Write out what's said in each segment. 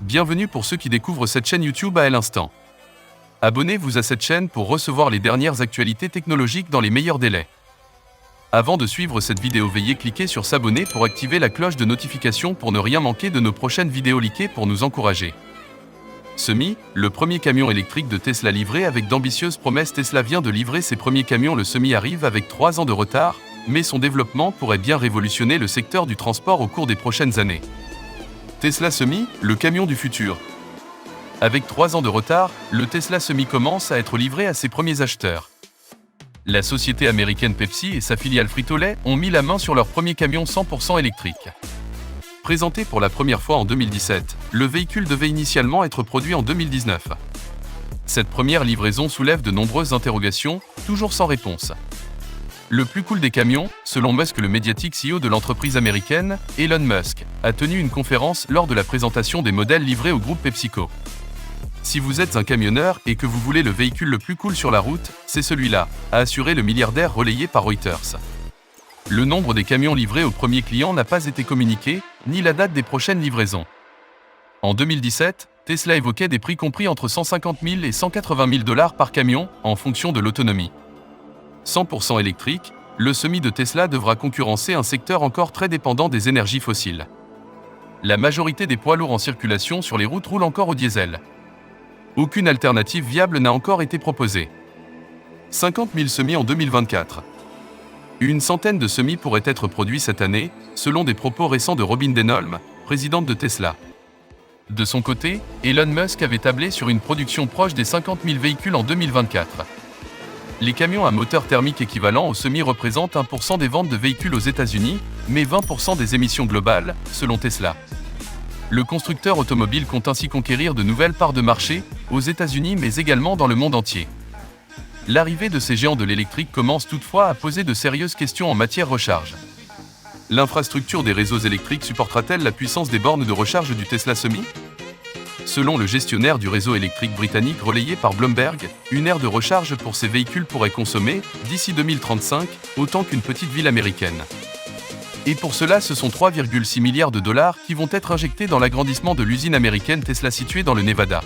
Bienvenue pour ceux qui découvrent cette chaîne YouTube à l'instant. Abonnez-vous à cette chaîne pour recevoir les dernières actualités technologiques dans les meilleurs délais. Avant de suivre cette vidéo, veuillez cliquer sur s'abonner pour activer la cloche de notification pour ne rien manquer de nos prochaines vidéos leakées pour nous encourager. Semi, le premier camion électrique de Tesla livré avec d'ambitieuses promesses. Tesla vient de livrer ses premiers camions. Le Semi arrive avec 3 ans de retard, mais son développement pourrait bien révolutionner le secteur du transport au cours des prochaines années. Tesla Semi, le camion du futur. Avec 3 ans de retard, le Tesla Semi commence à être livré à ses premiers acheteurs. La société américaine Pepsi et sa filiale Frito-Lay ont mis la main sur leur premier camion 100% électrique. Présenté pour la première fois en 2017, le véhicule devait initialement être produit en 2019. Cette première livraison soulève de nombreuses interrogations, toujours sans réponse. Le plus cool des camions, selon Musk, le médiatique CEO de l'entreprise américaine, Elon Musk, a tenu une conférence lors de la présentation des modèles livrés au groupe PepsiCo. Si vous êtes un camionneur et que vous voulez le véhicule le plus cool sur la route, c'est celui-là, a assuré le milliardaire relayé par Reuters. Le nombre des camions livrés aux premiers clients n'a pas été communiqué, ni la date des prochaines livraisons. En 2017, Tesla évoquait des prix compris entre 150 000 et 180 000 $ par camion, en fonction de l'autonomie. 100% électrique, le Semi de Tesla devra concurrencer un secteur encore très dépendant des énergies fossiles. La majorité des poids lourds en circulation sur les routes roulent encore au diesel. Aucune alternative viable n'a encore été proposée. 50 000 Semi en 2024. Une centaine de Semi pourraient être produits cette année, selon des propos récents de Robin Denholm, présidente de Tesla. De son côté, Elon Musk avait tablé sur une production proche des 50 000 véhicules en 2024. Les camions à moteur thermique équivalent au Semi représentent 1% des ventes de véhicules aux États-Unis, mais 20% des émissions globales, selon Tesla. Le constructeur automobile compte ainsi conquérir de nouvelles parts de marché, aux États-Unis mais également dans le monde entier. L'arrivée de ces géants de l'électrique commence toutefois à poser de sérieuses questions en matière recharge. L'infrastructure des réseaux électriques supportera-t-elle la puissance des bornes de recharge du Tesla Semi ? Selon le gestionnaire du réseau électrique britannique relayé par Bloomberg, une aire de recharge pour ces véhicules pourrait consommer, d'ici 2035, autant qu'une petite ville américaine. Et pour cela, ce sont 3,6 milliards de $ qui vont être injectés dans l'agrandissement de l'usine américaine Tesla située dans le Nevada.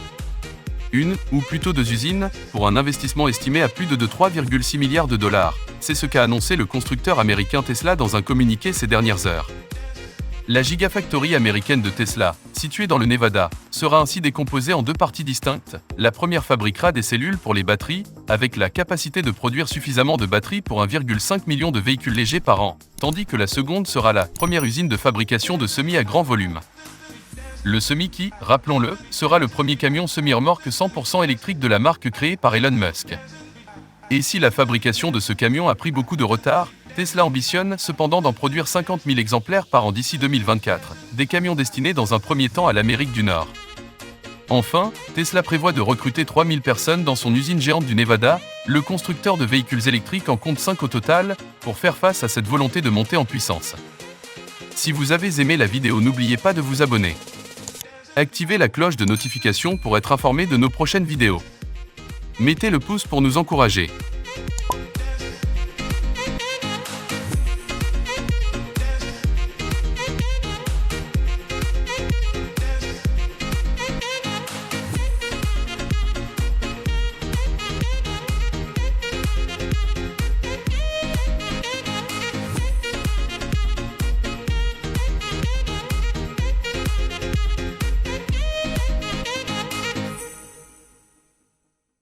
Une, ou plutôt 2 usines, pour un investissement estimé à plus de 3,6 milliards de $. C'est ce qu'a annoncé le constructeur américain Tesla dans un communiqué ces dernières heures. La Gigafactory américaine de Tesla, située dans le Nevada, sera ainsi décomposée en 2 parties distinctes. La première fabriquera des cellules pour les batteries, avec la capacité de produire suffisamment de batteries pour 1,5 million de véhicules légers par an, tandis que la seconde sera la première usine de fabrication de Semi à grand volume. Le Semi qui, rappelons-le, sera le premier camion semi-remorque 100% électrique de la marque créé par Elon Musk. Et si la fabrication de ce camion a pris beaucoup de retard, Tesla ambitionne cependant d'en produire 50 000 exemplaires par an d'ici 2024, des camions destinés dans un premier temps à l'Amérique du Nord. Enfin, Tesla prévoit de recruter 3000 personnes dans son usine géante du Nevada. Le constructeur de véhicules électriques en compte 5 au total, pour faire face à cette volonté de monter en puissance. Si vous avez aimé la vidéo, n'oubliez pas de vous abonner. Activez la cloche de notification pour être informé de nos prochaines vidéos. Mettez le pouce pour nous encourager.